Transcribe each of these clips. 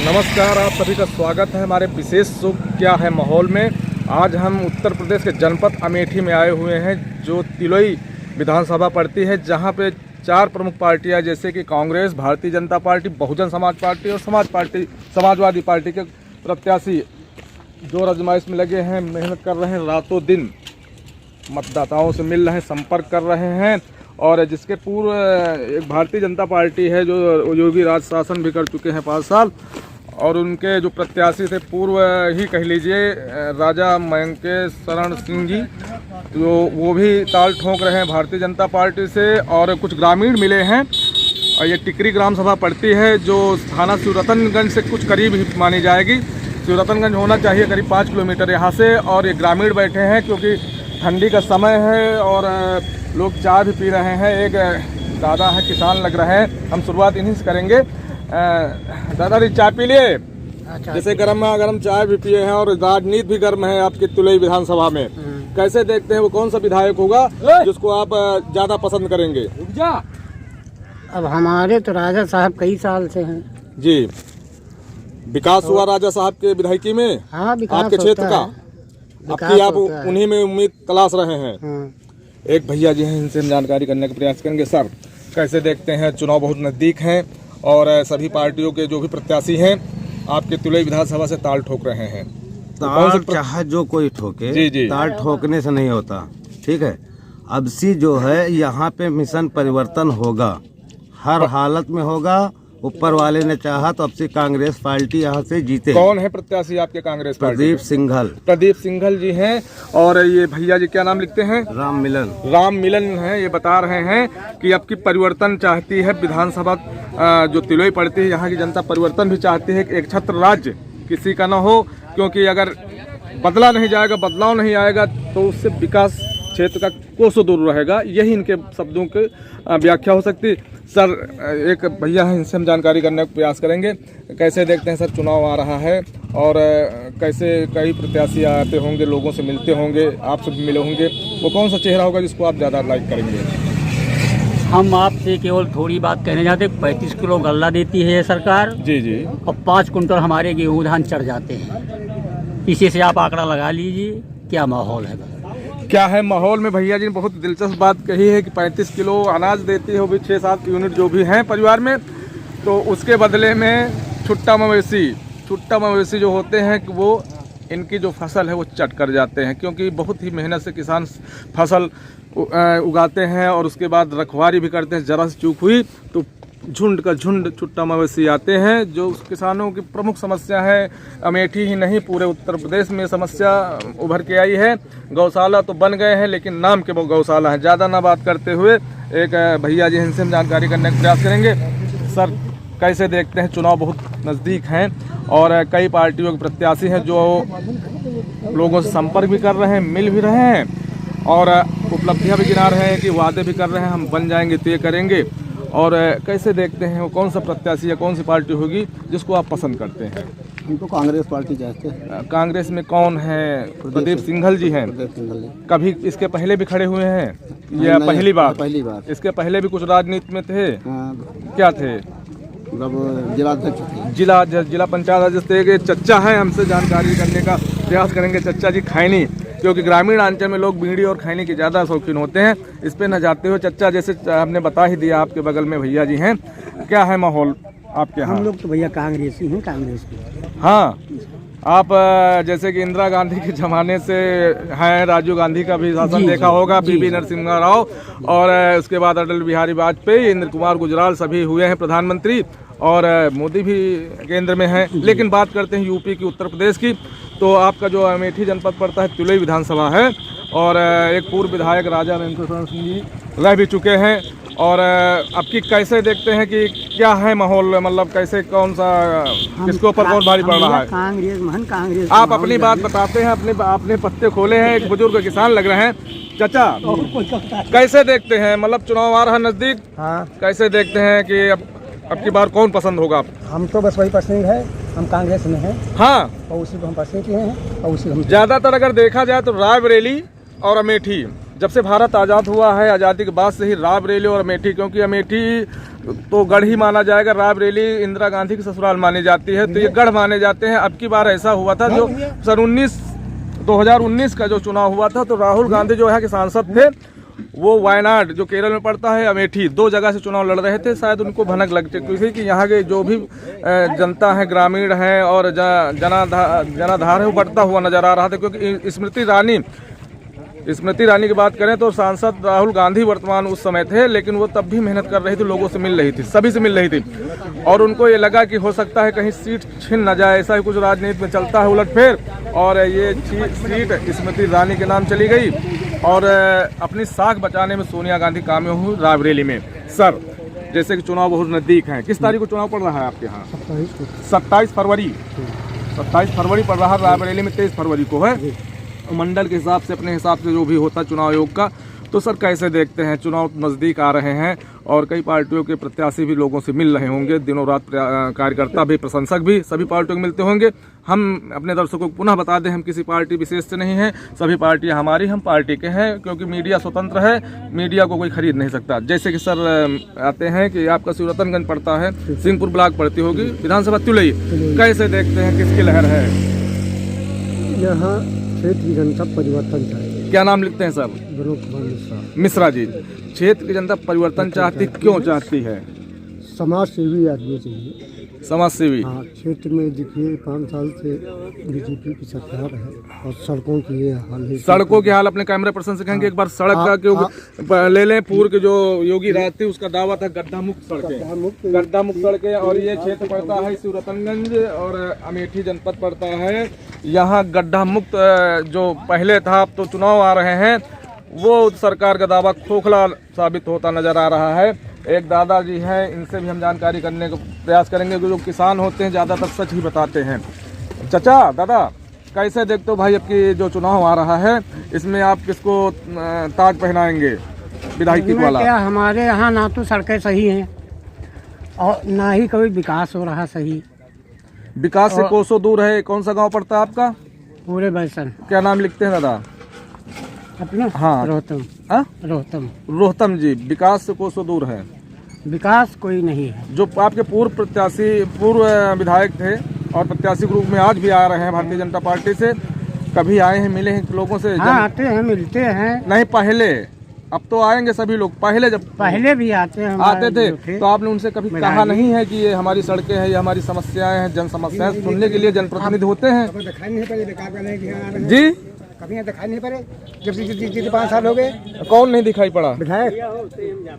नमस्कार, आप सभी का स्वागत है हमारे विशेष शो क्या है माहौल में। आज हम उत्तर प्रदेश के जनपद अमेठी में आए हुए हैं, जो तिलोई विधानसभा पड़ती है, जहां पे 4 प्रमुख पार्टियां जैसे कि कांग्रेस, भारतीय जनता पार्टी, बहुजन समाज पार्टी और समाजवादी पार्टी के प्रत्याशी जोर आजमाइश में लगे हैं, मेहनत कर रहे हैं, रातों दिन मतदाताओं से मिल रहे हैं, संपर्क कर रहे हैं। और जिसके पूर्व एक भारतीय जनता पार्टी है जो योगी राज शासन भी कर चुके हैं 5 साल, और उनके जो प्रत्याशी थे पूर्व ही कह लीजिए राजा मयंकेशरण सिंह जी, तो वो भी ताल ठोक रहे हैं भारतीय जनता पार्टी से। और कुछ ग्रामीण मिले हैं, और ये टिकरी ग्राम सभा पड़ती है जो थाना शिवरतनगंज से कुछ करीब ही मानी जाएगी। शिवरतनगंज होना चाहिए करीब 5 किलोमीटर यहाँ से। और ये ग्रामीण बैठे हैं क्योंकि ठंडी का समय है और लोग चाय भी पी रहे हैं। एक दादा है, किसान लग रहे हैं, हम शुरुआत इन्हीं से करेंगे। दादाजी चाय पी लिए? जैसे गर्म चाय भी पिए हैं और राजनीति भी गर्म है आपकी तिलोई विधानसभा में। कैसे देखते हैं वो कौन सा विधायक होगा जिसको आप ज्यादा पसंद करेंगे? अब हमारे तो राजा साहब कई साल से हैं जी। विकास हुआ राजा साहब के विधायकी में? हाँ, विकास आपके क्षेत्र का आपकी आप उन्हीं में उम्मीद तलाश रहे हैं। एक भैया जी हैं, इनसे हम जानकारी करने का प्रयास करेंगे। सर, कैसे देखते हैं, चुनाव बहुत नज़दीक हैं और सभी पार्टियों के जो भी प्रत्याशी हैं आपके तिलोई विधानसभा से ताल ठोक रहे हैं। ताल चाहे जो कोई ठोके, जी। ताल ठोकने से नहीं होता, ठीक है। अब सी जो है यहाँ पे मिशन परिवर्तन होगा, हर हालत में होगा। ऊपर वाले ने चाहा तो अब से कांग्रेस पार्टी यहाँ से जीते। कौन है प्रत्याशी आपके कांग्रेस पार्टी? प्रदीप सिंघल जी हैं। और ये भैया जी क्या नाम लिखते हैं? राम मिलन है। ये बता रहे हैं कि अब की परिवर्तन चाहती है विधानसभा जो तिलोई पड़ती है, यहाँ की जनता परिवर्तन भी चाहती है कि एक छत्र राज्य किसी का ना हो, क्योंकि अगर बदला नहीं जाएगा, बदलाव नहीं आएगा तो उससे विकास क्षेत्र का कोसों दूर रहेगा। यही इनके शब्दों की व्याख्या हो सकती। सर, एक भैया हैं, इनसे हम जानकारी करने का प्रयास करेंगे। कैसे देखते हैं सर, चुनाव आ रहा है और कैसे कई प्रत्याशी आते होंगे, लोगों से मिलते होंगे, आपसे भी मिले होंगे, वो कौन सा चेहरा होगा जिसको आप ज़्यादा लाइक करेंगे? हम आपसे केवल थोड़ी बात कहने जाते। 35 किलो गल्ला देती है सरकार जी। और 5 कुंटल हमारे गेहूँ धान चढ़ जाते हैं। इसी से आप आंकड़ा लगा लीजिए क्या माहौल है। क्या है माहौल में? भैया जी ने बहुत दिलचस्प बात कही है कि 35 किलो अनाज देती है, वो भी 6-7 यूनिट जो भी हैं परिवार में, तो उसके बदले में छुट्टा मवेशी जो होते हैं कि वो इनकी जो फसल है वो चट कर जाते हैं, क्योंकि बहुत ही मेहनत से किसान फसल उगाते हैं और उसके बाद रखवारी भी करते हैं। ज़रा सी चूक हुई तो झुंड का झुंड छुट्टा मवेशी आते हैं, जो किसानों की प्रमुख समस्या है। अमेठी ही नहीं, पूरे उत्तर प्रदेश में समस्या उभर के आई है। गौशाला तो बन गए हैं लेकिन नाम के वो गौशाला है। ज़्यादा ना बात करते हुए एक भैया जी इनसे हम जानकारी करने का प्रयास करेंगे। सर, कैसे देखते हैं, चुनाव बहुत नज़दीक हैं और कई पार्टियों के प्रत्याशी हैं जो लोगों से संपर्क भी कर रहे हैं, मिल भी रहे हैं और उपलब्धियाँ भी गिना रहे हैं कि वादे भी कर रहे हैं, हम बन जाएंगे तो ये करेंगे। और कैसे देखते हैं वो कौन सा प्रत्याशी या कौन सी पार्टी होगी जिसको आप पसंद करते हैं? हम तो कांग्रेस पार्टी चाहते हैं। कांग्रेस में कौन है? प्रदीप सिंघल जी हैं। कभी इसके पहले भी खड़े हुए हैं या पहली बार? इसके पहले भी कुछ राजनीति में थे? क्या थे? जिला पंचायत अध्यक्ष थे। चच्चा है, हमसे जानकारी करने का प्रयास करेंगे। चच्चा जी खैनी, क्योंकि ग्रामीण अंचल में लोग बीड़ी और खैनी के ज़्यादा शौकीन होते हैं, इस पे न जाते हुए चच्चा, जैसे हमने बता ही दिया, आपके बगल में भैया जी हैं, क्या है माहौल आपके यहाँ? हम लोग तो भैया कांग्रेस ही हैं, कांग्रेस के। हाँ, आप जैसे कि इंदिरा गांधी के ज़माने से हैं, राजीव गांधी का भी शासन देखा होगा, पीवी नरसिम्हा राव, और उसके बाद अटल बिहारी वाजपेयी, इंद्र कुमार गुजराल सभी हुए हैं प्रधानमंत्री, और मोदी भी केंद्र में हैं। लेकिन बात करते हैं यूपी की, उत्तर प्रदेश की, तो आपका जो अमेठी जनपद पड़ता है तिलोई विधानसभा है, और एक पूर्व विधायक राजा मयंकेशरण सिंह जी रह भी चुके हैं। और आपकी कैसे देखते हैं कि क्या है माहौल, मतलब कैसे, कौन सा, किसके ऊपर कौन भारी पड़ रहा है? कांग्रेस। आप अपनी बात बताते हैं, अपने पत्ते खोले हैं, एक बुजुर्ग किसान लग रहे हैं। चाचा, कैसे देखते हैं, मतलब चुनाव आ रहा नजदीक, कैसे देखते हैं कि अब की बार कौन पसंद होगा? हम तो बस वही पसंद है, हम कांग्रेस में हैं। हाँ, और उसी को हम पसंद किए हैं और उसी हम ज्यादातर अगर देखा जाए तो रायबरेली और अमेठी जब से भारत आज़ाद हुआ है, आज़ादी के बाद से ही रायबरेली और अमेठी, क्योंकि अमेठी तो गढ़ ही माना जाएगा, रायबरेली इंदिरा गांधी की ससुराल मानी जाती है, तो ये गढ़ माने जाते हैं। अब की बार ऐसा हुआ था, जो सन 2019 का जो चुनाव हुआ था, तो राहुल गांधी जो है कि सांसद थे, वो वायनाड जो केरल में पड़ता है, अमेठी, 2 जगह से चुनाव लड़ रहे थे। शायद उनको भनक लग चुकी थी कि यहाँ के जो भी जनता है, ग्रामीण है और जनाधार है, वो बढ़ता हुआ नजर आ रहा था। क्योंकि स्मृति ईरानी की बात करें तो सांसद राहुल गांधी वर्तमान उस समय थे, लेकिन वो तब भी मेहनत कर रही थी, लोगों से मिल रही थी, सभी से मिल रही थी, और उनको ये लगा कि हो सकता है कहीं सीट छिन न जाए। ऐसा ही कुछ राजनीति में चलता है उलटफेर, और ये सीट स्मृति ईरानी के नाम चली गई और अपनी साख बचाने में सोनिया गांधी कामयाब हुई रायबरेली में। सर, जैसे कि चुनाव बहुत नज़दीक है, किस तारीख को चुनाव पड़ रहा है आपके यहाँ? 27 फरवरी 27 फरवरी पड़ रहा है, रायबरेली में 23 फरवरी को है। मंडल के हिसाब से, अपने हिसाब से जो भी होता चुनाव आयोग का। तो सर कैसे देखते हैं, चुनाव नज़दीक आ रहे हैं और कई पार्टियों के प्रत्याशी भी लोगों से मिल रहे होंगे, दिनों रात कार्यकर्ता भी, प्रशंसक भी सभी पार्टियों को मिलते होंगे। हम अपने दर्शकों को पुनः बता दें, हम किसी पार्टी विशेष से नहीं हैं, सभी पार्टियां हमारी, हम पार्टी के हैं, क्योंकि मीडिया स्वतंत्र है, मीडिया को कोई खरीद नहीं सकता। जैसे कि सर आते हैं कि आपका शिवरतनगंज पड़ता है, सिंहपुर ब्लॉक पड़ती होगी, विधानसभा तिलई, कैसे देखते हैं, किसकी लहर है यहाँ? क्षेत्र की जनता परिवर्तन चाहिए। क्या नाम लिखते हैं सर? विनोद कुमार मिश्रा जी। क्षेत्र की जनता परिवर्तन चाहती, क्यों चाहती है? समाज सेवी आदमी चाहिए, समाज सेवी। हाँ, क्षेत्र में देखिए 5 साल से बीजेपी की सरकार है और सड़कों की ये हाल है। सड़कों के हाल अपने कैमरे पर्सन से कहेंगे एक बार सड़क का, क्योंकि ले लें पूर्व के जो योगी राज थे, उसका दावा था गड्ढा मुक्त सड़कें, और ये क्षेत्र पड़ता है शिवरतनगंज और अमेठी जनपद पड़ता है। यहाँ गड्ढा मुक्त जो पहले था, अब तो चुनाव आ रहे हैं, वो सरकार का दावा खोखला साबित होता नजर आ रहा है। एक दादाजी हैं, इनसे भी हम जानकारी करने का प्रयास करेंगे, जो किसान होते हैं ज़्यादातर सच ही बताते हैं। चाचा, दादा, कैसे देखते हो भाई, अब की जो चुनाव आ रहा है, इसमें आप किसको ताज पहनाएंगे विधायकी वाला? क्या हमारे यहाँ ना तो सड़कें सही हैं और ना ही कोई विकास हो रहा सही। विकास से कोसों दूर है। कौन सा गांव पड़ता है आपका? पूरे बैसन। क्या नाम लिखते हैं दादा अपना? हाँ, रोहतम। रोहतम जी। विकास से कोसों दूर है, विकास कोई नहीं है। जो आपके पूर्व विधायक थे और प्रत्याशी ग्रुप में आज भी आ रहे हैं भारतीय जनता पार्टी से, कभी आए हैं, मिले हैं लोगों से? हाँ, आते हैं, मिलते हैं। नहीं पहले, अब तो आएंगे सभी लोग, पहले भी आते हैं, आते थे। तो आपने उनसे कभी कहा नहीं है कि ये हमारी सड़कें हैं, ये हमारी समस्याएं हैं, जन समस्याएं सुनने के लिए जनप्रतिनिधि होते हैं जी? कभी दिखाई नहीं पड़े जब 5 साल हो गए। कौन नहीं दिखाई पड़ा?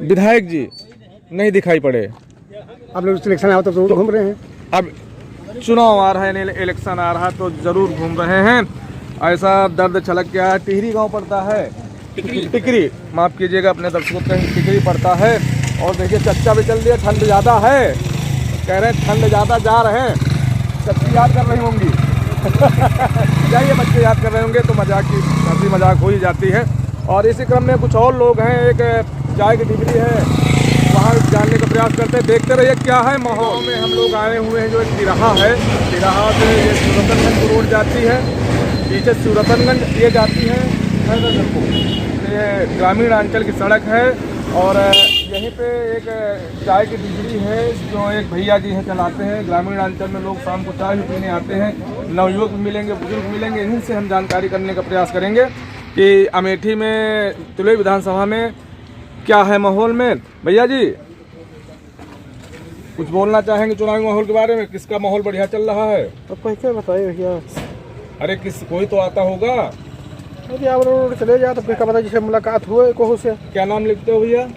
विधायक जी नहीं दिखाई पड़े। अब लोग इलेक्शन आओ तो घूम रहे हैं। अब चुनाव आ रहा है, इलेक्शन आ रहा है, तो जरूर घूम रहे हैं। ऐसा दर्द छलक गया है। टिहरी गांव पड़ता है, टिकरी, माफ कीजिएगा अपने दर्शकों को, टिकरी पड़ता है। और देखिए चच्चा भी चल दिया, ठंड ज़्यादा है, कह रहे हैं ठंड ज़्यादा, जा रहे हैं। चच्ची याद कर रही होंगी जाइए, बच्चे याद कर रहे होंगे तो हंसी मजाक हो ही जाती है। और इसी क्रम में कुछ और लोग हैं, एक चाय की डिबरी है, वहाँ जानने का प्रयास करते हैं। देखते रहिए क्या है माहौल में। हम लोग आए हुए हैं जो एक तिराहा है, तिराहा से ये शिवरतनगंज रोड जाती है, पीछे शिवरतनगंज ये जाती है, ये ग्रामीण अंचल की सड़क है। और यहीं पे एक चाय की डिबरी है जो एक भैया जी हैं चलाते हैं। ग्रामीण अंचल में लोग शाम को चाय भी पीने आते हैं, नवयुवक मिलेंगे, बुजुर्ग मिलेंगे, इन्हीं से हम जानकारी करने का प्रयास करेंगे कि अमेठी में तिलई विधानसभा में क्या है माहौल में। भैया जी कुछ बोलना चाहेंगे चुनावी माहौल के बारे में? किसका माहौल बढ़िया चल रहा है? अब कैसे बताइए भैया? अरे कोई तो आता होगा। अभी आप रोड चले जाए तो फिर क्या पता, जिससे मुलाकात हुए कोहू से। क्या नाम लिखते हो भैया?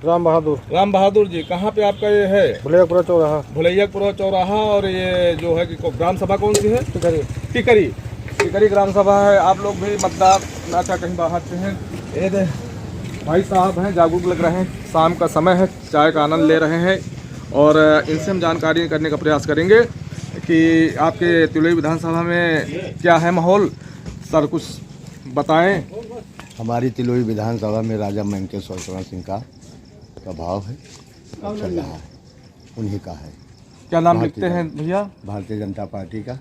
राम बहादुर जी। कहाँ पे आपका ये है? भुलैयापुरा चौराहा। और ये जो है कि ग्राम सभा कौन सी है? टिकरी ग्राम सभा है। आप लोग भी मतदान अच्छा कहीं बाहर से हैं? ये भाई साहब हैं, जागरूक लग रहे हैं, शाम का समय है, चाय का आनंद ले रहे हैं। और इनसे हम जानकारी करने का प्रयास करेंगे कि आपके तिलई विधानसभा में क्या है माहौल। सर कुछ बताएं। हमारी तिलोई विधानसभा में राजा मेंकेश्वर सिंह का प्रभाव है, चल रहा है, उन्हीं का है। क्या नाम लिखते हैं भैया? भारतीय जनता पार्टी का।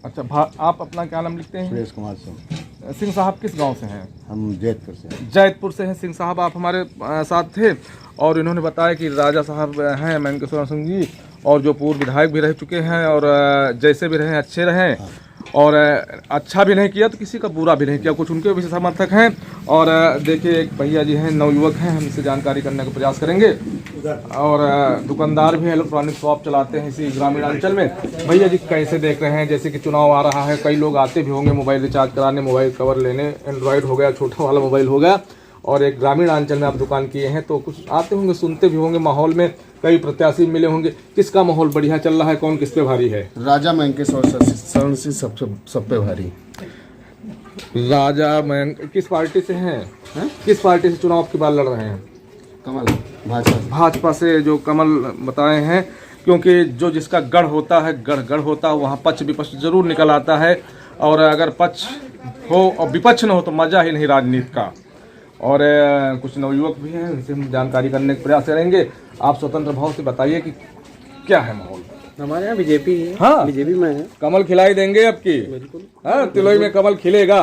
अच्छा, आप अपना क्या नाम लिखते हैं? सुरेश कुमार सिंह। सिंह साहब किस गांव से हैं? हम जैतपुर से हैं। जैतपुर से हैं सिंह साहब। आप हमारे साथ थे और इन्होंने बताया कि राजा साहब हैं मैनकेश्वर सिंह जी, और जो पूर्व विधायक भी रह चुके हैं, और जैसे भी रहे अच्छे रहें, और अच्छा भी नहीं किया तो किसी का बुरा भी नहीं किया, कुछ उनके भी समर्थक हैं। और देखिए एक भैया जी हैं, नवयुवक हैं, हम इससे जानकारी करने का प्रयास करेंगे। और दुकानदार भी इलेक्ट्रॉनिक शॉप चलाते हैं इसी ग्रामीण अंचल में। भैया जी कैसे देख रहे हैं, जैसे कि चुनाव आ रहा है, कई लोग आते भी होंगे मोबाइल रिचार्ज कराने, मोबाइल कवर लेने, एंड्रॉयड हो गया, छोटा वाला मोबाइल हो गया, और एक ग्रामीण अंचल में आप दुकान किए हैं तो कुछ आते होंगे, सुनते भी होंगे, माहौल में कई प्रत्याशी मिले होंगे, किसका माहौल बढ़िया चल रहा है, कौन किस पे भारी है? राजा मैनकेश्वर शरण सिंह सब पे भारी। राजा मैन किस पार्टी से हैं? किस पार्टी से चुनाव की बार लड़ रहे हैं? कमल भाजपा। भाजपा से जो कमल बताए हैं, क्योंकि जो जिसका गढ़ होता है, गढ़ होता है, वहाँ पक्ष विपक्ष जरूर निकल आता है, और अगर पक्ष हो और विपक्ष न हो तो मजा ही नहीं राजनीति का। और कुछ नवयुवक भी हैं, उनसे हम जानकारी करने का प्रयास करेंगे। आप स्वतंत्र भाव से बताइए कि क्या है माहौल? हमारे यहाँ बीजेपी है। हाँ, बीजेपी में है। कमल खिलाई देंगे आपकी? हाँ, तिलोई में कमल खिलेगा।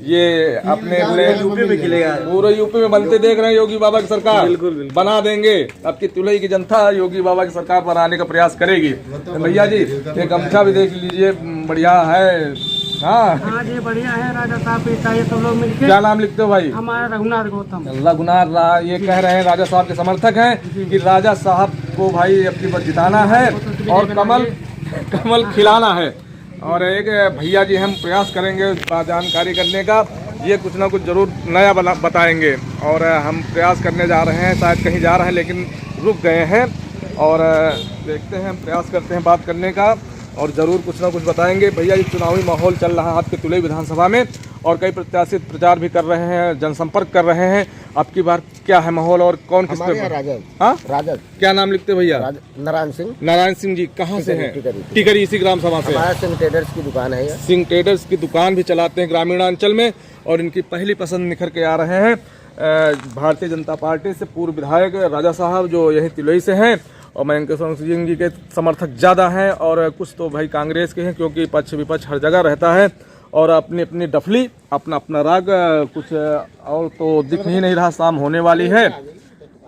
ये अपने यूपी में खिलेगा, पूरे यूपी में बनते देख रहे हैं योगी बाबा की सरकार। बिल्कुल बना देंगे। आपकी तिलोई की जनता योगी बाबा की सरकार बनाने का प्रयास करेगी। तो भैया जी ये गमछा भी देख लीजिए, बढ़िया है। हाँ जी बढ़िया है। राजा साहब पिता ये सब लोग मिलकर। क्या नाम लिखते हो भाई? हमारा रघुनाथ गौतम। रघुनाथ ये कह रहे हैं राजा साहब के समर्थक हैं कि राजा साहब को भाई अपनी बार जिताना है और कमल खिलाना है। और एक भैया जी हम प्रयास करेंगे जानकारी करने का, ये कुछ ना कुछ जरूर नया बताएंगे। और हम प्रयास करने जा रहे हैं, शायद कहीं जा रहे हैं लेकिन रुक गए हैं, और देखते हैं, हम प्रयास करते हैं बात करने का और ज़रूर कुछ ना कुछ बताएंगे। भैया जी चुनावी माहौल चल रहा है आपके तिलोई विधानसभा में, और कई प्रत्याशी प्रचार भी कर रहे हैं, जनसंपर्क कर रहे हैं। आपकी बार क्या है माहौल और कौन किस पे? राजद। हाँ, राजद। क्या नाम लिखते भैया? नारायण सिंह। नारायण सिंह जी कहाँ से हैं? टिकरी इसी ग्राम सभा से। हमारा सिंह ट्रेडर्स की दुकान है। सिंह ट्रेडर्स की दुकान भी चलाते हैं ग्रामीण अंचल में, और इनकी पहली पसंद निखर के आ रहे हैं भारतीय जनता पार्टी से पूर्व विधायक राजा साहब जो यही तिलोई से हैं, और मैनकेश्वर सिंह जी के समर्थक ज़्यादा हैं, और कुछ तो भाई कांग्रेस के हैं, क्योंकि पक्ष विपक्ष हर जगह रहता है, और अपनी अपनी डफली, अपना अपना राग, कुछ और तो दिख ही नहीं रहा, शाम होने वाली है।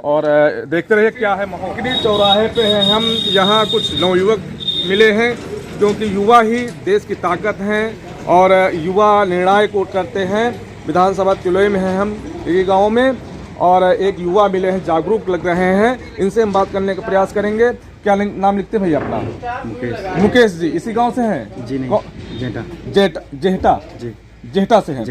और देखते रहिए क्या है माहौल। कितनी चौराहे पे हैं हम, यहाँ कुछ नवयुवक मिले हैं, क्योंकि युवा ही देश की ताकत हैं, और युवा निर्णायक वोट करते हैं। विधानसभा तिलोई में हैं हम, एक गाँव में, और एक युवा मिले हैं, जागरूक लग रहे हैं, इनसे हम बात करने का प्रयास करेंगे। क्या नाम लिखते हैं भैया अपना? मुकेश जी इसी गांव से हैं? जी नहीं, जेहटा से हैं।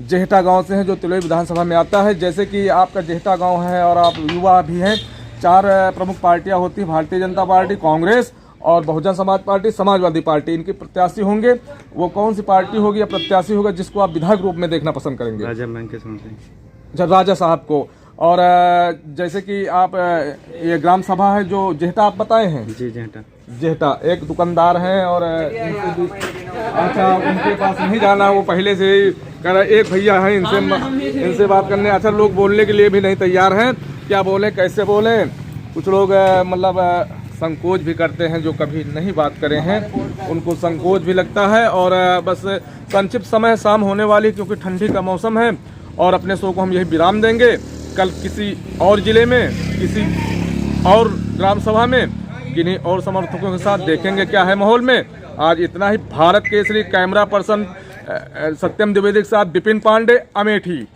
जेहटा गांव से हैं, जो तिलोई विधानसभा में आता है। जैसे कि आपका जेहटा गांव है और आप युवा भी हैं, 4 प्रमुख पार्टियां होती हैं, भारतीय जनता पार्टी, कांग्रेस और बहुजन समाज पार्टी, समाजवादी पार्टी। इनके प्रत्याशी होंगे, वो कौन सी पार्टी होगी या प्रत्याशी होगा जिसको आप विधायक रूप में देखना पसंद करेंगे? राजा मैनकेश्वर सिंह। राजा साहब को। और जैसे कि आप ये ग्राम सभा है जो जेहटा आप बताए हैं? जी जेहटा एक दुकानदार हैं, और अच्छा उनके पास नहीं जाना, वो पहले से ही कह रहे। एक भैया हैं, इनसे बात करने। अच्छा, लोग बोलने के लिए भी नहीं तैयार हैं, क्या बोलें कैसे बोलें। कुछ लोग मतलब संकोच भी करते हैं, जो कभी नहीं बात करे हैं उनको संकोच भी लगता है। और बस संक्षिप्त समय शाम होने वाली, क्योंकि ठंडी का मौसम है, और अपने शो को हम यही विराम देंगे। कल किसी और जिले में, किसी और ग्राम सभा में, किन्हीं और समर्थकों के साथ देखेंगे क्या है माहौल में। आज इतना ही। भारत केसरी कैमरा पर्सन सत्यम द्विवेदी के साथ विपिन पांडे, अमेठी।